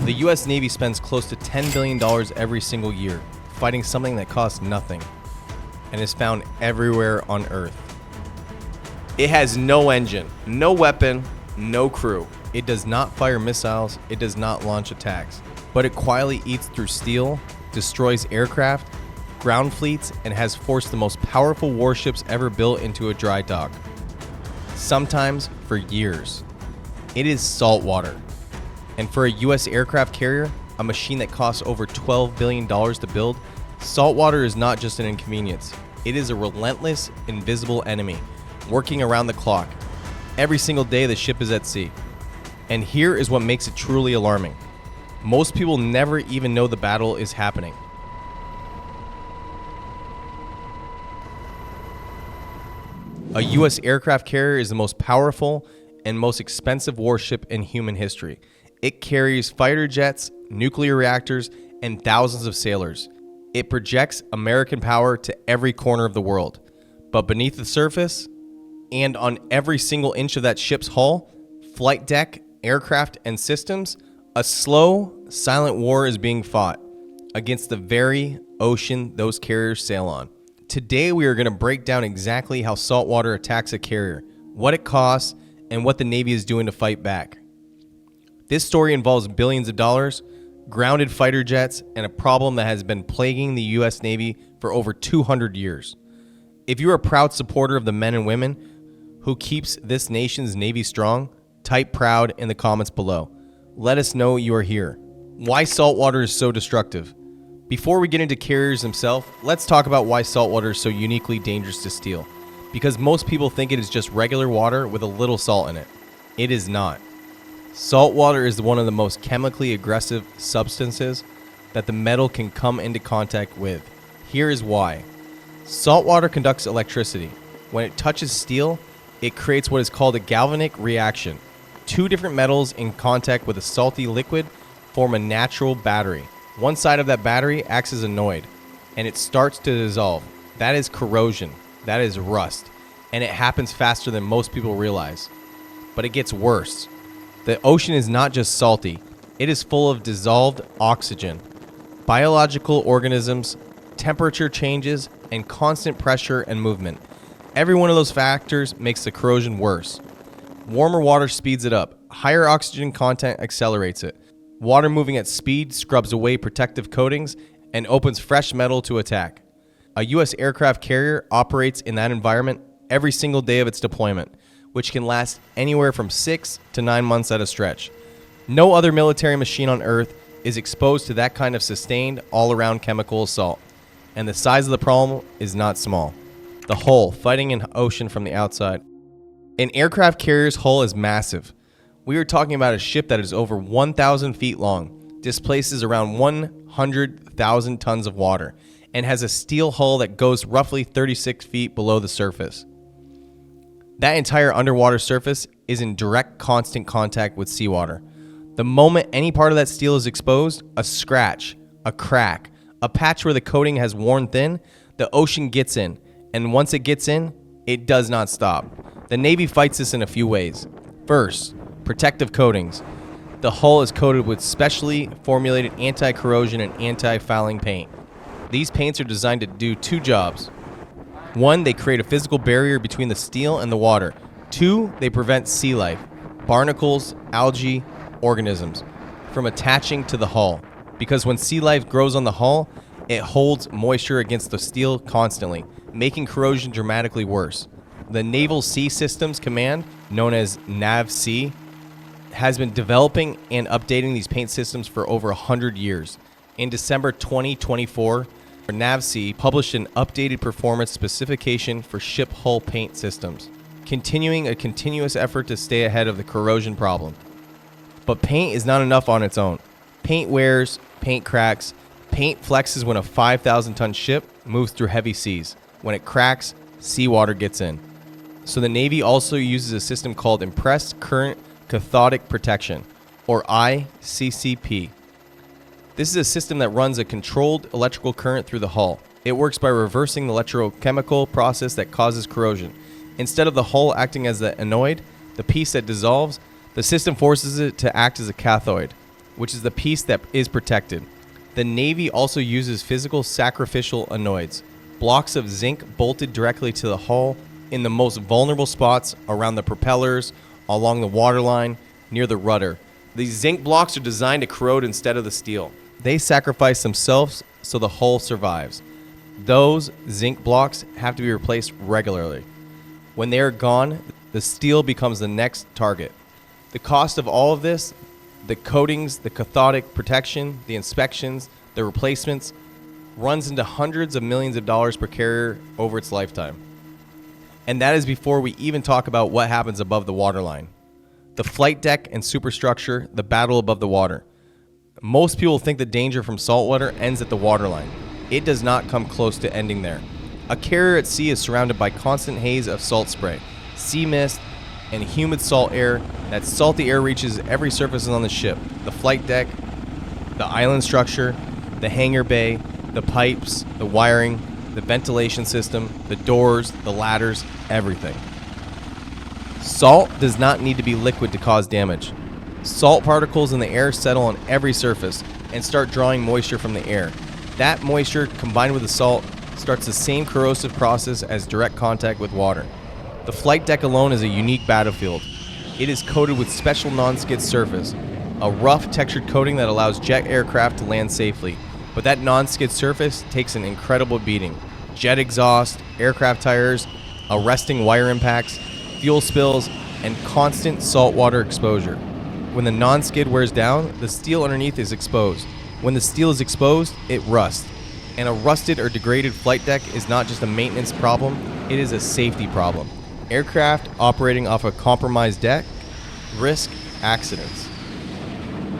The US Navy spends close to $10 billion every single year fighting something that costs nothing and is found everywhere on Earth. It has no engine, no weapon, no crew. It does not fire missiles, it does not launch attacks, but it quietly eats through steel, destroys aircraft, ground fleets, and has forced the most powerful warships ever built into a dry dock. Sometimes for years. It is Saltwater. And for a US aircraft carrier, a machine that costs over $12 billion to build, Saltwater is not just an inconvenience. It is a relentless, invisible enemy, working around the clock. Every single day the ship is at sea. And here is what makes it truly alarming. Most people never even know the battle is happening. A US aircraft carrier is the most powerful and most expensive warship in human history. It carries fighter jets, nuclear reactors, and thousands of sailors. It projects American power to every corner of the world. But beneath the surface, and on every single inch of that ship's hull, flight deck, aircraft, and systems, a slow, silent war is being fought against the very ocean those carriers sail on. Today we are going to break down exactly how Saltwater attacks a carrier, what it costs, and what the Navy is doing to fight back. This story involves billions of dollars, grounded fighter jets, and a problem that has been plaguing the US Navy for over 200 years. If you're a proud supporter of the men and women who keeps this nation's Navy strong, type proud in the comments below. Let us know you are here. Why Saltwater is so destructive. Before we get into carriers themselves, let's talk about why saltwater is so uniquely dangerous to steal. Because most people think it is just regular water with a little salt in it. It is not. Saltwater is one of the most chemically aggressive substances that the metal can come into contact with. Here is why. Saltwater conducts electricity. When it touches steel, it creates what is called a galvanic reaction. Two different metals in contact with a salty liquid form a natural battery. One side of that battery acts as a node, and it starts to dissolve. That is corrosion. That is rust. And it happens faster than most people realize. But it gets worse. The ocean is not just salty. It is full of dissolved oxygen, biological organisms, temperature changes, and constant pressure and movement. Every one of those factors makes the corrosion worse. Warmer water speeds it up. Higher oxygen content accelerates it. Water moving at speed scrubs away protective coatings and opens fresh metal to attack. A U.S. aircraft carrier operates in that environment every single day of its deployment, which can last anywhere from 6 to 9 months at a stretch. No other military machine on Earth is exposed to that kind of sustained, all-around chemical assault. And the size of the problem is not small. The hull, fighting an ocean from the outside. An aircraft carrier's hull is massive. We are talking about a ship that is over 1,000 feet long, displaces around 100,000 tons of water, and has a steel hull that goes roughly 36 feet below the surface. That entire underwater surface is in direct constant contact with seawater. The moment any part of that steel is exposed, a scratch, a crack, a patch where the coating has worn thin, the ocean gets in, and once it gets in, it does not stop. The Navy fights this in a few ways. First, protective coatings. The hull is coated with specially formulated anti-corrosion and anti-fouling paint. These paints are designed to do two jobs. One, they create a physical barrier between the steel and the water. Two, they prevent sea life, barnacles, algae, organisms, from attaching to the hull. Because when sea life grows on the hull, it holds moisture against the steel constantly, making corrosion dramatically worse. The Naval Sea Systems Command, known as NAVSEA, has been developing and updating these paint systems for over 100 years. In December 2024, NAVSEA published an updated performance specification for ship hull paint systems, continuing a continuous effort to stay ahead of the corrosion problem. But paint is not enough on its own. Paint wears, paint cracks, paint flexes when a 5,000-ton ship moves through heavy seas. When it cracks, seawater gets in. So the Navy also uses a system called Impressed Current Cathodic Protection, or ICCP. This is a system that runs a controlled electrical current through the hull. It works by reversing the electrochemical process that causes corrosion. Instead of the hull acting as the anode, the piece that dissolves, the system forces it to act as a cathode. which is the piece that is protected. The Navy also uses physical sacrificial anodes, blocks of zinc bolted directly to the hull in the most vulnerable spots around the propellers, along the waterline, near the rudder. These zinc blocks are designed to corrode instead of the steel. They sacrifice themselves so the hull survives. Those zinc blocks have to be replaced regularly. When they are gone, the steel becomes the next target. The cost of all of this, the coatings, the cathodic protection, the inspections, the replacements, runs into hundreds of millions of dollars per carrier over its lifetime. And that is before we even talk about what happens above the waterline. The flight deck and superstructure, the battle above the water. Most people think the danger from saltwater ends at the waterline. It does not come close to ending there. A carrier at sea is surrounded by constant haze of salt spray, sea mist, and humid salt air. That salty air reaches every surface on the ship. The flight deck, the island structure, the hangar bay, the pipes, the wiring, the ventilation system, the doors, the ladders, everything. Salt does not need to be liquid to cause damage. Salt particles in the air settle on every surface and start drawing moisture from the air. That moisture, combined with the salt, starts the same corrosive process as direct contact with water. The flight deck alone is a unique battlefield. It is coated with special non-skid surface, a rough textured coating that allows jet aircraft to land safely. But that non-skid surface takes an incredible beating. Jet exhaust, aircraft tires, arresting wire impacts, fuel spills, and constant saltwater exposure. When the non-skid wears down, the steel underneath is exposed. When the steel is exposed, it rusts. And a rusted or degraded flight deck is not just a maintenance problem, it is a safety problem. Aircraft operating off a compromised deck risk accidents.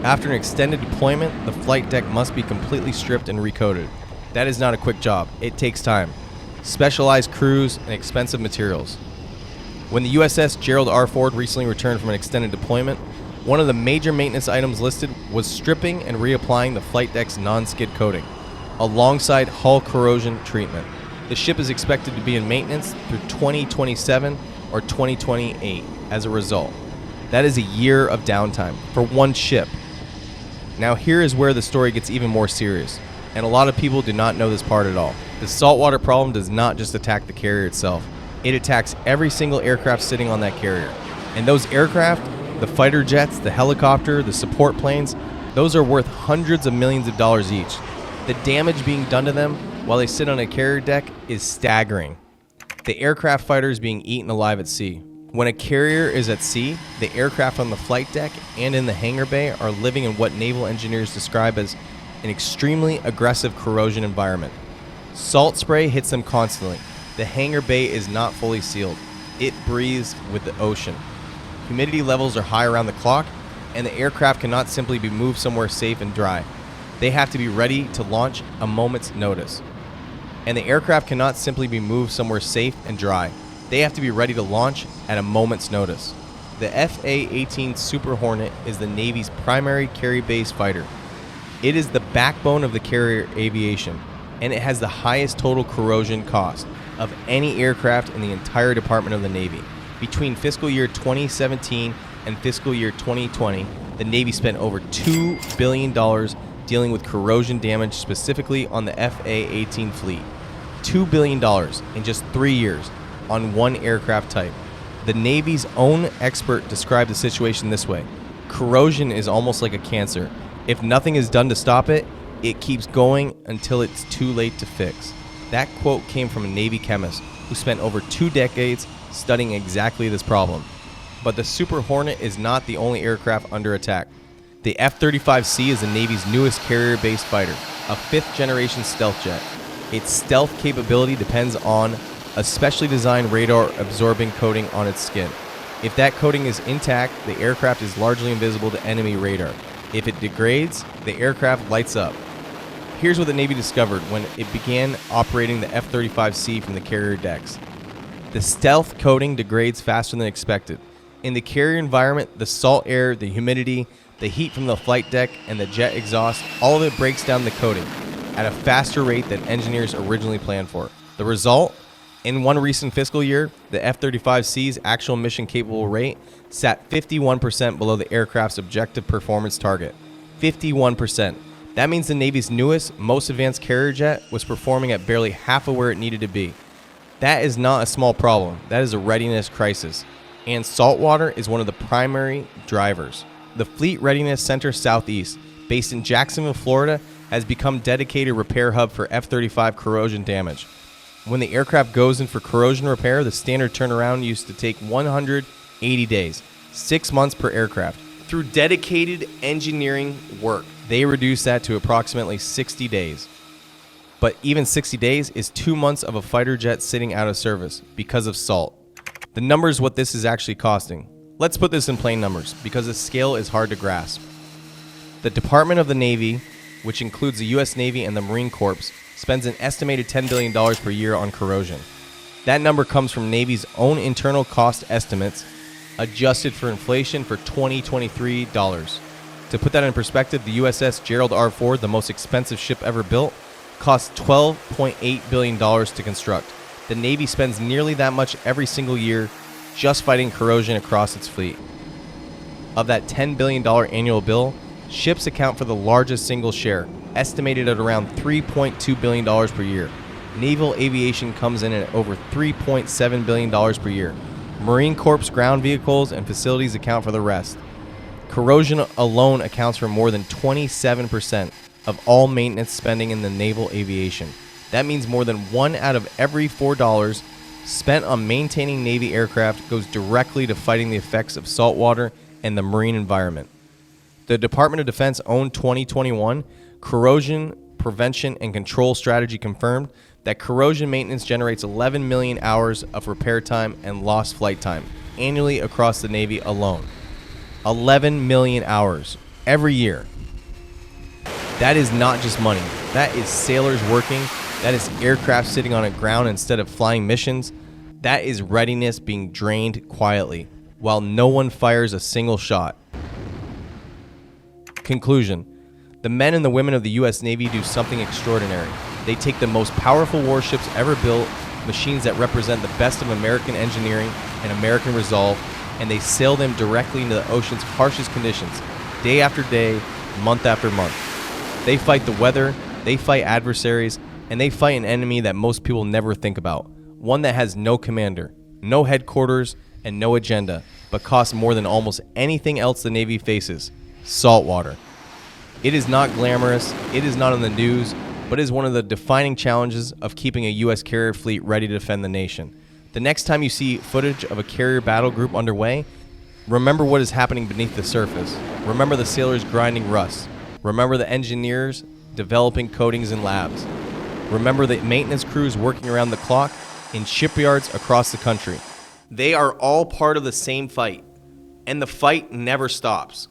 After an extended deployment, the flight deck must be completely stripped and recoated. That is not a quick job. It takes time, specialized crews, and expensive materials. When the USS Gerald R. Ford recently returned from an extended deployment, one of the major maintenance items listed was stripping and reapplying the flight deck's non-skid coating, alongside hull corrosion treatment. The ship is expected to be in maintenance through 2027 or 2028 as a result. That is a year of downtime for one ship. Now here is where the story gets even more serious, and a lot of people do not know this part at all. The saltwater problem does not just attack the carrier itself. It attacks every single aircraft sitting on that carrier. And those aircraft, the fighter jets, the helicopter, the support planes, those are worth hundreds of millions of dollars each. The damage being done to them while they sit on a carrier deck is staggering. The aircraft fighters being eaten alive at sea. When a carrier is at sea, the aircraft on the flight deck and in the hangar bay are living in what naval engineers describe as an extremely aggressive corrosion environment. Salt spray hits them constantly. The hangar bay is not fully sealed. It breathes with the ocean. Humidity levels are high around the clock, and the aircraft cannot simply be moved somewhere safe and dry. They have to be ready to launch a moment's notice. And the aircraft cannot simply be moved somewhere safe and dry. They have to be ready to launch at a moment's notice. The FA-18 Super Hornet is the Navy's primary carry-based fighter. It is the backbone of the carrier aviation, and it has the highest total corrosion cost of any aircraft in the entire Department of the Navy. Between fiscal year 2017 and fiscal year 2020, the Navy spent over $2 billion dealing with corrosion damage specifically on the FA-18 fleet. $2 billion in just 3 years on one aircraft type. The Navy's own expert described the situation this way: corrosion is almost like a cancer. If nothing is done to stop it, it keeps going until it's too late to fix. That quote came from a Navy chemist who spent over 2 decades studying exactly this problem. But the Super Hornet is not the only aircraft under attack. The F-35C is the Navy's newest carrier-based fighter, a 5th-generation stealth jet. Its stealth capability depends on a specially designed radar-absorbing coating on its skin. If that coating is intact, the aircraft is largely invisible to enemy radar. If it degrades, the aircraft lights up. Here's what the Navy discovered when it began operating the F-35C from the carrier decks. The stealth coating degrades faster than expected. In the carrier environment, the salt air, the humidity, the heat from the flight deck, and the jet exhaust, all of it breaks down the coating at a faster rate than engineers originally planned for. The result? In one recent fiscal year, the F-35C's actual mission capable rate sat 51% below the aircraft's objective performance target. 51%. That means the Navy's newest, most advanced carrier jet was performing at barely half of where it needed to be. That is not a small problem. That is a readiness crisis. And Saltwater is one of the primary drivers. The Fleet Readiness Center Southeast, based in Jacksonville, Florida, has become dedicated repair hub for F-35 corrosion damage. When the aircraft goes in for corrosion repair, the standard turnaround used to take 180 days, 6 months per aircraft. Through dedicated engineering work, they reduced that to approximately 60 days. But even 60 days is 2 months of a fighter jet sitting out of service because of salt. The number is what this is actually costing. Let's put this in plain numbers because the scale is hard to grasp. The Department of the Navy, which includes the U.S. Navy and the Marine Corps, spends an estimated $10 billion per year on corrosion. That number comes from Navy's own internal cost estimates, adjusted for inflation for 2023 dollars. To put that in perspective, the USS Gerald R. Ford, the most expensive ship ever built, cost $12.8 billion to construct. The Navy spends nearly that much every single year just fighting corrosion across its fleet. Of that $10 billion annual bill, ships account for the largest single share, estimated at around $3.2 billion per year. Naval aviation comes in at over $3.7 billion per year. Marine Corps ground vehicles and facilities account for the rest. Corrosion alone accounts for more than 27% of all maintenance spending in the naval aviation. That means more than 1 out of every $4 spent on maintaining Navy aircraft goes directly to fighting the effects of saltwater and the marine environment. The Department of Defense own 2021 Corrosion Prevention and Control Strategy confirmed that corrosion maintenance generates 11 million hours of repair time and lost flight time annually across the Navy alone. 11 million hours every year. That is not just money. That is sailors working. That is aircraft sitting on the ground instead of flying missions. That is readiness being drained quietly while no one fires a single shot. Conclusion. The men and the women of the U.S. Navy do something extraordinary. They take the most powerful warships ever built, machines that represent the best of American engineering and American resolve, and they sail them directly into the ocean's harshest conditions, day after day, month after month. They fight the weather, they fight adversaries, and they fight an enemy that most people never think about. One that has no commander, no headquarters, and no agenda, but costs more than almost anything else the Navy faces: saltwater. It is not glamorous, it is not on the news, but is one of the defining challenges of keeping a U.S. carrier fleet ready to defend the nation. The next time you see footage of a carrier battle group underway, remember what is happening beneath the surface. Remember the sailors grinding rust. Remember the engineers developing coatings in labs. Remember the maintenance crews working around the clock in shipyards across the country. They are all part of the same fight, and the fight never stops.